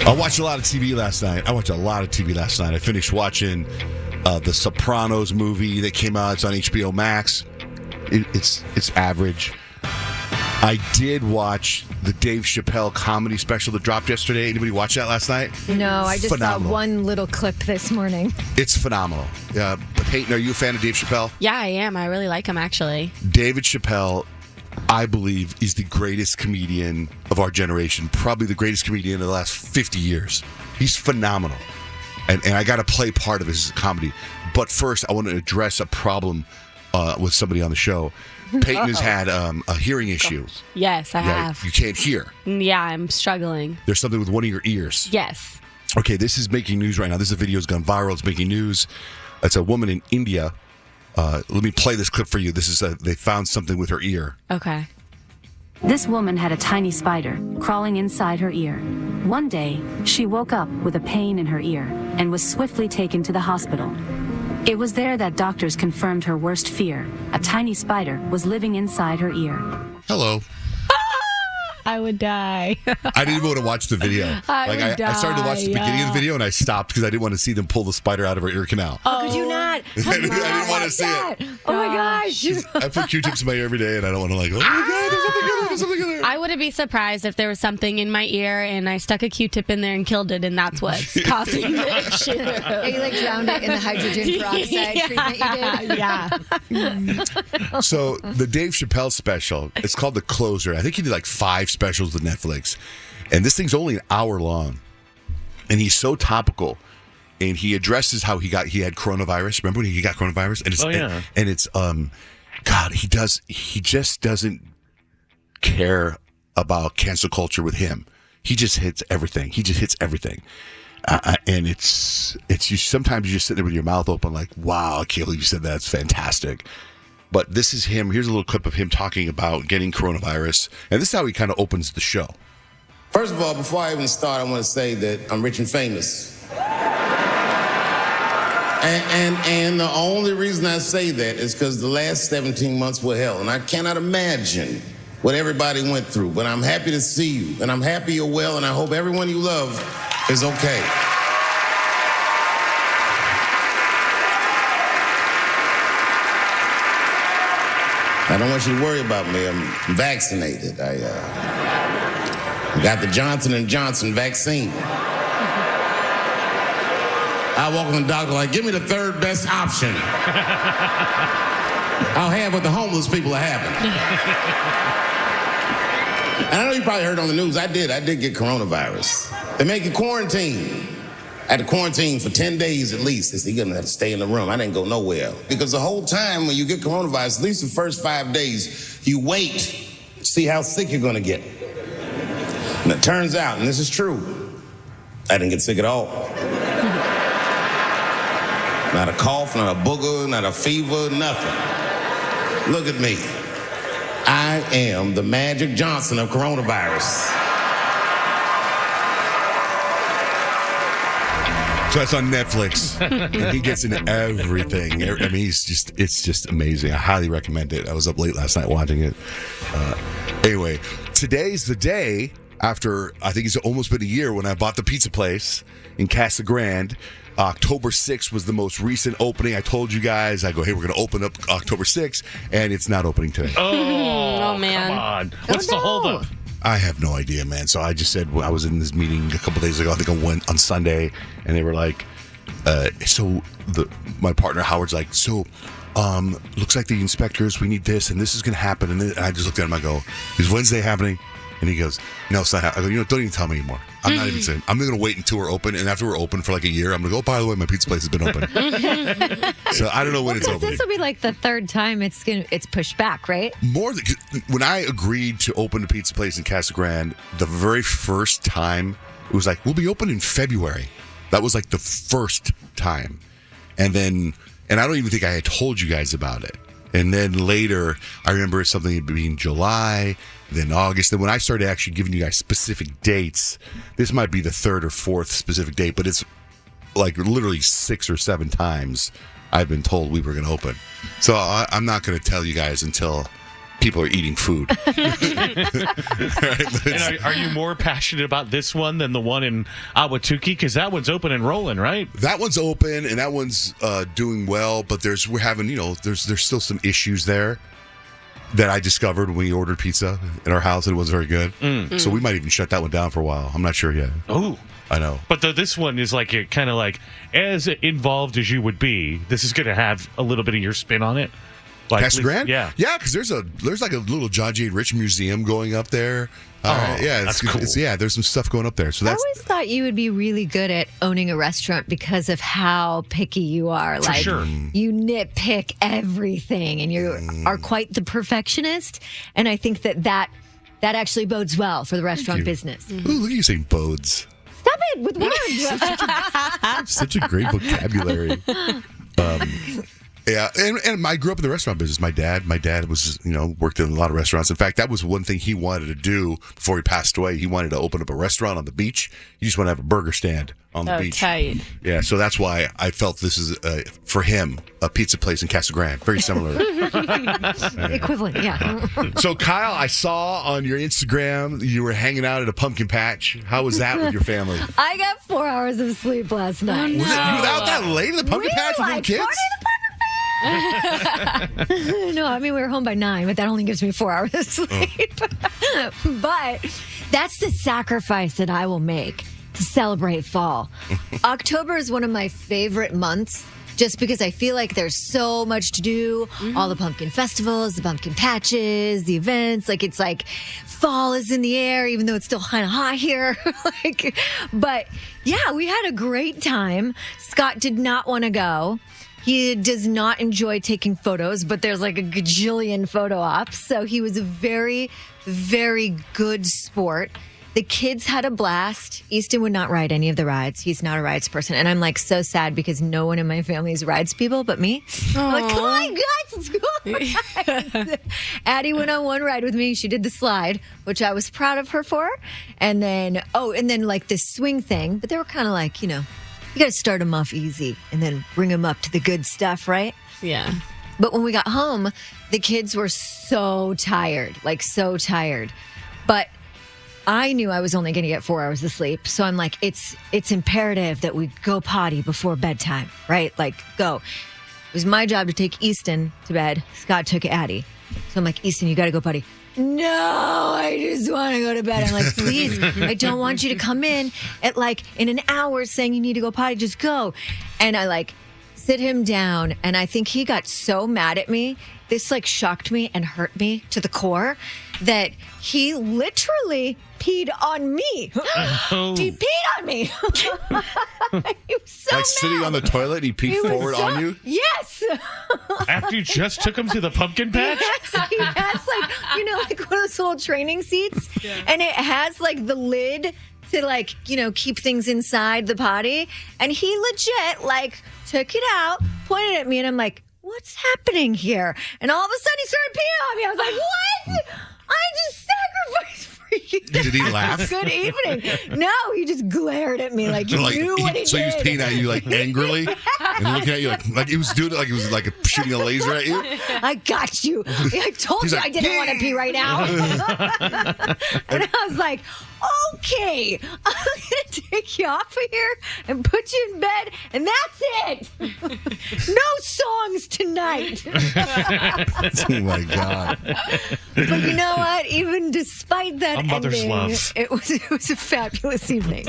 I watched a lot of TV last night. I finished watching the Sopranos movie that came out. It's on HBO Max. It's average. I did watch the Dave Chappelle comedy special that dropped yesterday. Anybody watch that last night? No, I just Phenomenal. saw one little clip this morning. It's phenomenal. Peyton, are you a fan of Dave Chappelle? Yeah, I am. I really like him, actually. David Chappelle, I believe, is the greatest comedian of our generation. Probably the greatest comedian of the last 50 years. He's phenomenal. And I got to play part of his comedy. But first, I want to address a problem with somebody on the show. Peyton has had a hearing issue. Yes, I have. You can't hear. Yeah, I'm struggling. There's something with one of your ears. Yes. Okay, this is making news right now. This video has gone viral. It's making news. It's a woman in India. Let me play this clip for you. This is they found something with her ear. Okay. This woman had a tiny spider crawling inside her ear. One day, she woke up with a pain in her ear and was swiftly taken to the hospital. It was there that doctors confirmed her worst fear. A tiny spider was living inside her ear. Hello. I would die. I didn't even want to watch the video. I started to watch the beginning of the video and I stopped because I didn't want to see them pull the spider out of her ear canal. How could you not? I didn't want to see it. Oh my gosh. I put Q-tips in my ear every day and I don't want to oh my God, there's something in there. I wouldn't be surprised if there was something in my ear and I stuck a Q-tip in there and killed it, and that's what's causing the issue. Yeah, you drowned it in the hydrogen peroxide treatment you did? Yeah. So the Dave Chappelle special, it's called The Closer. I think he did like 5 specials with Netflix. And this thing's only an hour long. And he's so topical. And he addresses how he had coronavirus. Remember when he got coronavirus? And it's, and it's God, he just doesn't care about cancel culture with him. He just hits everything. And it's you sometimes you just sit there with your mouth open like, wow, I can't believe you said that. It's fantastic. But this is him. Here's a little clip of him talking about getting coronavirus. And this is how he kind of opens the show. First of all, before I even start, I want to say that I'm rich and famous. And the only reason I say that is because the last 17 months were hell. And I cannot imagine what everybody went through. But I'm happy to see you. And I'm happy you're well. And I hope everyone you love is okay. I don't want you to worry about me. I'm vaccinated. I got the Johnson & Johnson vaccine. I walk in the doctor like, give me the third best option. I'll have what the homeless people are having. And I know you probably heard on the news, I did get coronavirus. They make you quarantine. I had to quarantine for 10 days at least. They said, you're gonna have to stay in the room. I didn't go nowhere. Because the whole time when you get coronavirus, at least the first 5 days, you wait to see how sick you're gonna get. And it turns out, and this is true, I didn't get sick at all. Not a cough, not a booger, not a fever, nothing. Look at me. I am the Magic Johnson of coronavirus. So that's on Netflix. And he gets into everything. I mean, it's just amazing. I highly recommend it. I was up late last night watching it. Anyway, today's the day after, I think it's almost been a year when I bought the pizza place in Casa Grande. October 6th was the most recent opening. I told you guys, I go, hey, we're going to open up October 6th, and it's not opening today. Oh man. Come on. What's the holdup? I have no idea, man. So I just said, I was in this meeting a couple days ago. I think I went on Sunday, and they were like, my partner Howard's like, looks like the inspectors, we need this, and this is going to happen. And I just looked at him, I go, is Wednesday happening? And he goes, no, it's not happening. I go, don't even tell me anymore. I'm not even saying. I'm going to wait until we're open, and after we're open for like a year, I'm going to go, oh, by the way, my pizza place has been open. So I don't know when it's opening. This will be like the third time it's pushed back, right? When I agreed to open the pizza place in Casa Grande, the very first time, it was like, we'll be open in February. That was like the first time. And I don't even think I had told you guys about it. And then later, I remember something being July, then August. Then when I started actually giving you guys specific dates, this might be the third or fourth specific date, but it's like literally 6 or 7 times I've been told we were going to open. So I'm not going to tell you guys until people are eating food. And are you more passionate about this one than the one in Ahwatukee? Because that one's open and rolling, right? That one's open and that one's doing well, but we're having, there's still some issues there that I discovered when we ordered pizza in our house, and it wasn't very good. So we might even shut that one down for a while. I'm not sure yet. Oh, I know. But this one is like kind of like as involved as you would be. This is going to have a little bit of your spin on it. Like, Casa Grande? Yeah. Yeah, because there's like a little John J. Rich museum going up there. Yeah, that's cool. There's some stuff going up there. So I that's always thought you would be really good at owning a restaurant because of how picky you are. For sure. You nitpick everything and you are quite the perfectionist. And I think that actually bodes well for the restaurant business. Ooh, look at you saying bodes. Stop it with words. Such a great vocabulary. Yeah, and I grew up in the restaurant business. My dad was, worked in a lot of restaurants. In fact, that was one thing he wanted to do before he passed away. He wanted to open up a restaurant on the beach. He just wanted to have a burger stand on the beach. Tight. Yeah, so that's why I felt this is, for him, a pizza place in Casa Grande. Very similar. Equivalent, yeah. So, Kyle, I saw on your Instagram you were hanging out at a pumpkin patch. How was that with your family? I got 4 hours of sleep last night. Was it, you were out that late in the pumpkin patch with your kids? No, I mean, we were home by 9, but that only gives me 4 hours of sleep. But that's the sacrifice that I will make to celebrate fall. October is one of my favorite months just because I feel like there's so much to do. All the pumpkin festivals, the pumpkin patches, the events. It's like fall is in the air, even though it's still kind of hot here. But yeah, we had a great time. Scott did not want to go. He does not enjoy taking photos, but there's like a gajillion photo ops. So he was a very, very good sport. The kids had a blast. Easton would not ride any of the rides. He's not a rides person. And I'm so sad because no one in my family is rides people but me. I'm like, come on, guys, let's go on rides. Addie went on one ride with me. She did the slide, which I was proud of her for. And then, this swing thing. But they were kind of you got to start them off easy and then bring them up to the good stuff, right? Yeah. But when we got home, the kids were so tired, so tired. But I knew I was only going to get 4 hours of sleep. So I'm like, it's imperative that we go potty before bedtime, right? Go. It was my job to take Easton to bed. Scott took Addie. So I'm like, Easton, you got to go potty. No, I just want to go to bed. I'm like, please, I don't want you to come in at in an hour saying you need to go potty. Just go. And I sit him down, and I think he got so mad at me. This shocked me and hurt me to the core that he literally peed on me. He peed on me. He was so mad. Sitting on the toilet, he peed forward on you? Yes. After you just took him to the pumpkin patch? Yes, he has one of those little training seats, and it has the lid to keep things inside the potty, and he legit took it out, pointed at me, and I'm like, what's happening here? And all of a sudden he started peeing on me. I was like, what? I just sacrificed for you. Did he laugh? Good evening. No, he just glared at me he knew what he so did. he was peeing at you angrily and looking at you like he was doing it like he was shooting a laser at you. I got you. I told you I didn't want to pee right now. And I was like, okay, I'm going to take you off of here and put you in bed, and that's it. No songs tonight. Oh, my God. But you know what? Even despite that A mother's ending, love. it was a fabulous evening.